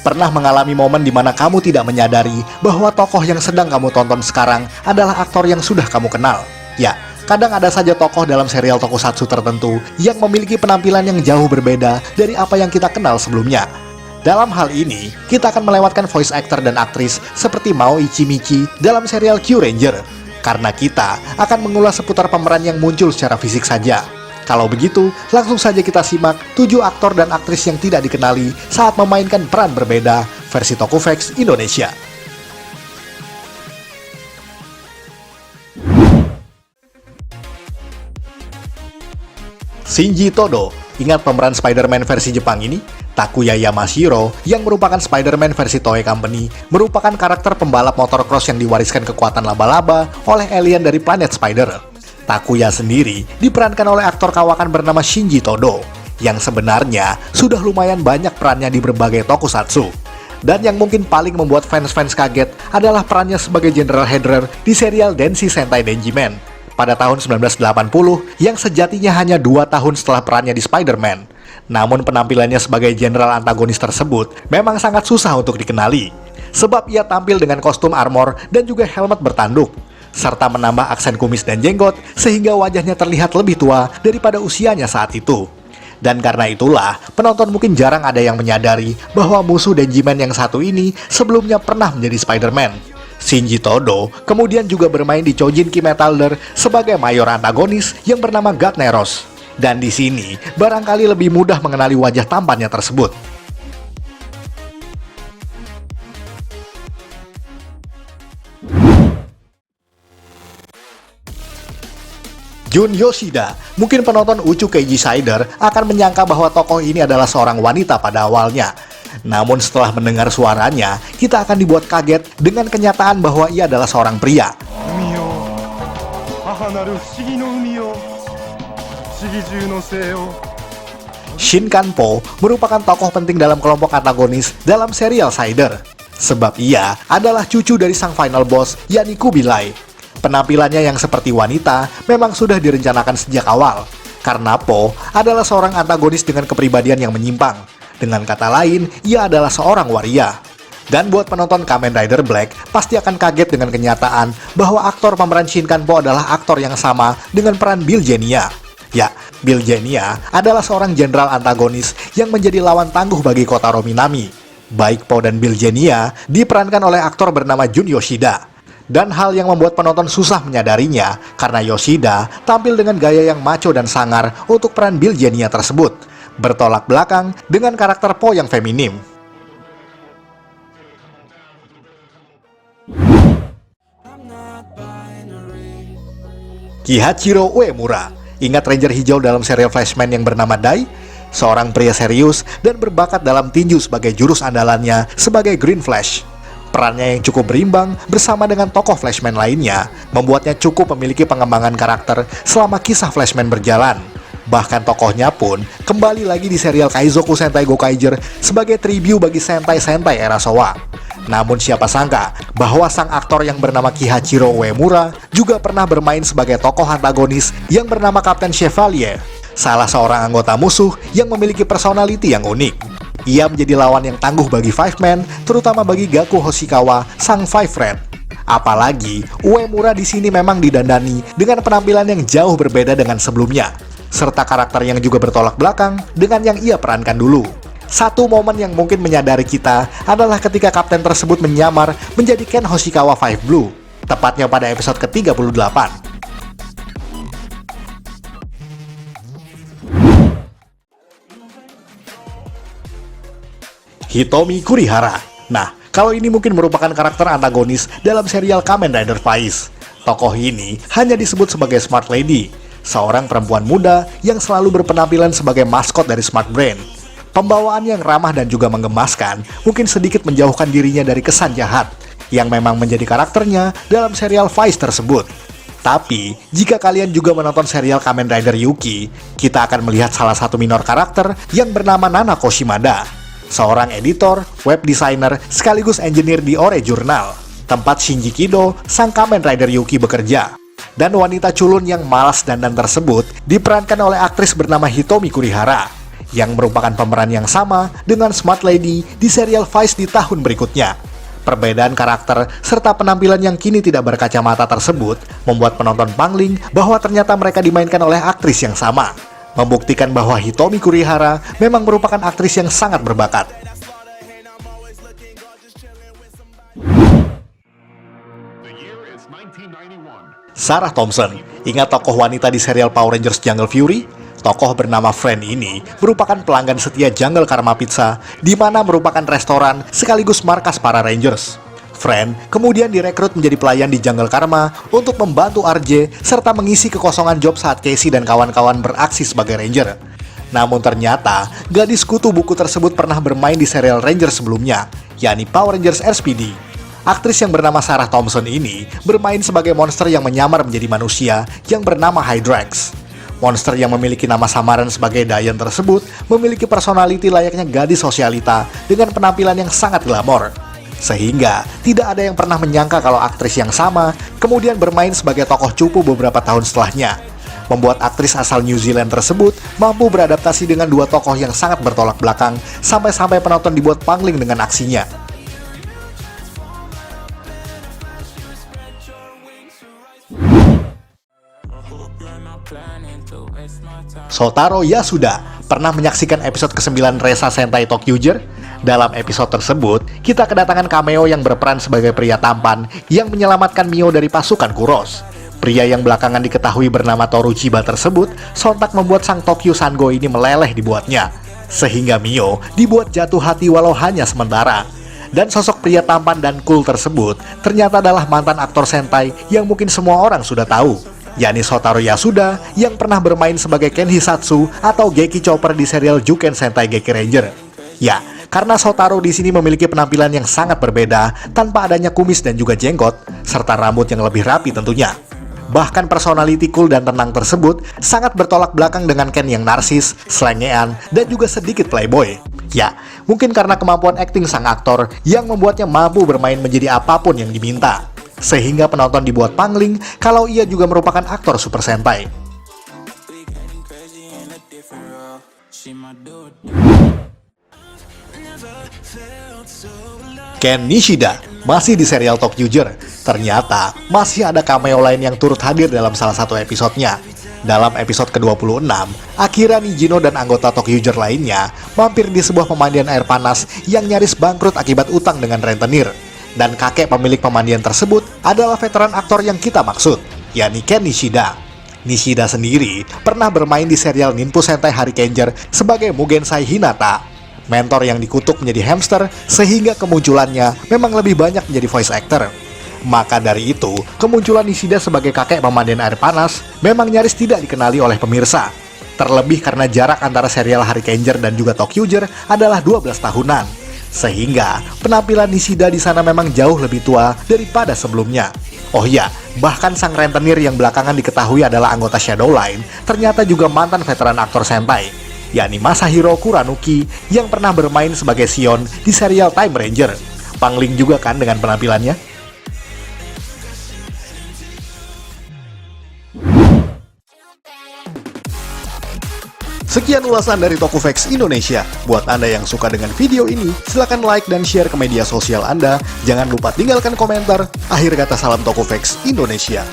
Pernah mengalami momen di mana kamu tidak menyadari bahwa tokoh yang sedang kamu tonton sekarang adalah aktor yang sudah kamu kenal? Ya, kadang ada saja tokoh dalam serial tokusatsu tertentu yang memiliki penampilan yang jauh berbeda dari apa yang kita kenal sebelumnya. Dalam hal ini, kita akan melewatkan voice actor dan aktris seperti Mao Ichimichi dalam serial Q-Ranger, karena kita akan mengulas seputar pemeran yang muncul secara fisik saja. Kalau begitu, langsung saja kita simak 7 aktor dan aktris yang tidak dikenali saat memainkan peran berbeda versi Tokufax Indonesia. Shinji Todo, ingat pemeran Spider-Man versi Jepang ini? Takuya Yamashiro, yang merupakan Spider-Man versi Toei Company, merupakan karakter pembalap motocross yang diwariskan kekuatan laba-laba oleh alien dari planet Spider. Takuya sendiri diperankan oleh aktor kawakan bernama Shinji Todo, yang sebenarnya sudah lumayan banyak perannya di berbagai tokusatsu. Dan yang mungkin paling membuat fans-fans kaget adalah perannya sebagai General Hedrer di serial Denshi Sentai Denjiman pada tahun 1980 yang sejatinya hanya 2 tahun setelah perannya di Spider-Man. Namun penampilannya sebagai general antagonis tersebut memang sangat susah untuk dikenali, sebab ia tampil dengan kostum armor dan juga helmet bertanduk, serta menambah aksen kumis dan jenggot sehingga wajahnya terlihat lebih tua daripada usianya saat itu. Dan karena itulah, penonton mungkin jarang ada yang menyadari bahwa musuh Denjiman yang satu ini sebelumnya pernah menjadi Spider-Man. Shinji Todo kemudian juga bermain di Chojin Kimetalder sebagai mayor antagonis yang bernama God Neros. Dan di sini, barangkali lebih mudah mengenali wajah tampannya tersebut. Jun Yoshida, mungkin penonton Uchu Keiji Sider akan menyangka bahwa tokoh ini adalah seorang wanita pada awalnya. Namun setelah mendengar suaranya, kita akan dibuat kaget dengan kenyataan bahwa ia adalah seorang pria. Shin Kanpo merupakan tokoh penting dalam kelompok antagonis dalam serial Sider, sebab ia adalah cucu dari sang final boss, yakni Kubilai. Penampilannya yang seperti wanita memang sudah direncanakan sejak awal, karena Po adalah seorang antagonis dengan kepribadian yang menyimpang. Dengan kata lain, ia adalah seorang waria. Dan buat penonton Kamen Rider Black, pasti akan kaget dengan kenyataan bahwa aktor pemeran Shin Kanpo adalah aktor yang sama dengan peran Bill Genia. Ya, Bill Genia adalah seorang jenderal antagonis yang menjadi lawan tangguh bagi Kotaro Minami. Baik Po dan Bill Genia diperankan oleh aktor bernama Jun Yoshida. Dan hal yang membuat penonton susah menyadarinya karena Yoshida tampil dengan gaya yang macho dan sangar untuk peran Bill Genia tersebut, bertolak belakang dengan karakter Po yang feminim. Kihachiro Uemura, ingat Ranger hijau dalam serial Flashman yang bernama Dai? Seorang pria serius dan berbakat dalam tinju sebagai jurus andalannya sebagai Green Flash. Perannya yang cukup berimbang bersama dengan tokoh Flashman lainnya membuatnya cukup memiliki pengembangan karakter selama kisah Flashman berjalan. Bahkan tokohnya pun kembali lagi di serial Kaizoku Sentai Gokaiger sebagai tribute bagi Sentai-Sentai era Showa. Namun siapa sangka bahwa sang aktor yang bernama Kihachiro Uemura juga pernah bermain sebagai tokoh antagonis yang bernama Kapten Chevalier, salah seorang anggota musuh yang memiliki personality yang unik. Ia menjadi lawan yang tangguh bagi Five Man, terutama bagi Gaku Hoshikawa, sang Five Red. Apalagi, Uemura di sini memang didandani dengan penampilan yang jauh berbeda dengan sebelumnya, serta karakter yang juga bertolak belakang dengan yang ia perankan dulu. Satu momen yang mungkin menyadari kita adalah ketika kapten tersebut menyamar menjadi Ken Hoshikawa Five Blue, tepatnya pada episode ke-38. Hitomi Kurihara. Nah, kalau ini mungkin merupakan karakter antagonis dalam serial Kamen Rider Faiz. Tokoh ini hanya disebut sebagai Smart Lady, seorang perempuan muda yang selalu berpenampilan sebagai maskot dari Smart Brain. Pembawaan yang ramah dan juga menggemaskan mungkin sedikit menjauhkan dirinya dari kesan jahat yang memang menjadi karakternya dalam serial Faiz tersebut. Tapi, jika kalian juga menonton serial Kamen Rider Yuki, kita akan melihat salah satu minor karakter yang bernama Nanako Shimada, seorang editor, web designer, sekaligus engineer di Ore Journal, tempat Shinji Kido, sang Kamen Rider Yuki bekerja. Dan wanita culun yang malas dandan tersebut diperankan oleh aktris bernama Hitomi Kurihara, yang merupakan pemeran yang sama dengan Smart Lady di serial Vice di tahun berikutnya. Perbedaan karakter serta penampilan yang kini tidak berkacamata tersebut membuat penonton pangling bahwa ternyata mereka dimainkan oleh aktris yang sama, membuktikan bahwa Hitomi Kurihara memang merupakan aktris yang sangat berbakat. Sarah Thompson, ingat tokoh wanita di serial Power Rangers Jungle Fury? Tokoh bernama Fran ini merupakan pelanggan setia Jungle Karma Pizza, di mana merupakan restoran sekaligus markas para Rangers. Fran kemudian direkrut menjadi pelayan di Jungle Karma untuk membantu RJ serta mengisi kekosongan job saat Casey dan kawan-kawan beraksi sebagai Ranger. Namun ternyata, gadis kutu buku tersebut pernah bermain di serial Rangers sebelumnya, yakni Power Rangers RSPD. Aktris yang bernama Sarah Thompson ini bermain sebagai monster yang menyamar menjadi manusia yang bernama Hydrax. Monster yang memiliki nama samaran sebagai Diane tersebut memiliki personality layaknya gadis sosialita dengan penampilan yang sangat glamor. Sehingga tidak ada yang pernah menyangka kalau aktris yang sama kemudian bermain sebagai tokoh cupu beberapa tahun setelahnya. Membuat aktris asal New Zealand tersebut mampu beradaptasi dengan dua tokoh yang sangat bertolak belakang sampai-sampai penonton dibuat pangling dengan aksinya. Shotaro Yasuda pernah menyaksikan episode ke-9 Resa Sentai Tokyuger? Dalam episode tersebut, kita kedatangan cameo yang berperan sebagai pria tampan yang menyelamatkan Mio dari pasukan Kuros. Pria yang belakangan diketahui bernama Toru Chiba tersebut sontak membuat sang Tokyo Sango ini meleleh dibuatnya, sehingga Mio dibuat jatuh hati walau hanya sementara. Dan sosok pria tampan dan cool tersebut ternyata adalah mantan aktor Sentai yang mungkin semua orang sudah tahu, yakni Shotaro Yasuda yang pernah bermain sebagai Ken Hisatsu atau Geki Chopper di serial Juken Sentai Geki Ranger. Ya, karena Shotaro di sini memiliki penampilan yang sangat berbeda tanpa adanya kumis dan juga jenggot, serta rambut yang lebih rapi tentunya. Bahkan personality cool dan tenang tersebut sangat bertolak belakang dengan Ken yang narsis, selengean, dan juga sedikit playboy. Ya, mungkin karena kemampuan akting sang aktor yang membuatnya mampu bermain menjadi apapun yang diminta, sehingga penonton dibuat pangling kalau ia juga merupakan aktor Super Sentai. Ken Nishida masih di serial Tokyuger. Ternyata masih ada cameo lain yang turut hadir dalam salah satu episodenya. Dalam episode ke-26, Akira Nijino dan anggota Tokyuger lainnya mampir di sebuah pemandian air panas yang nyaris bangkrut akibat utang dengan rentenir. Dan kakek pemilik pemandian tersebut adalah veteran aktor yang kita maksud, yakni Ken Nishida. Nishida sendiri pernah bermain di serial Ninpu Sentai Harikenger sebagai Mugensai Hinata, mentor yang dikutuk menjadi hamster, sehingga kemunculannya memang lebih banyak menjadi voice actor. Maka dari itu, kemunculan Nishida sebagai kakek pemandian air panas memang nyaris tidak dikenali oleh pemirsa. Terlebih karena jarak antara serial Harikenger dan juga Tokyuger adalah 12 tahunan. Sehingga penampilan Nishida di sana memang jauh lebih tua daripada sebelumnya. Oh iya, bahkan sang rentenir yang belakangan diketahui adalah anggota Shadowline ternyata juga mantan veteran aktor Sentai, yakni Masahiro Kuranuki yang pernah bermain sebagai Sion di serial Time Ranger. Pangling juga kan dengan penampilannya? Sekian ulasan dari Tokuvex Indonesia. Buat Anda yang suka dengan video ini, silahkan like dan share ke media sosial Anda. Jangan lupa tinggalkan komentar. Akhir kata, salam Tokuvex Indonesia.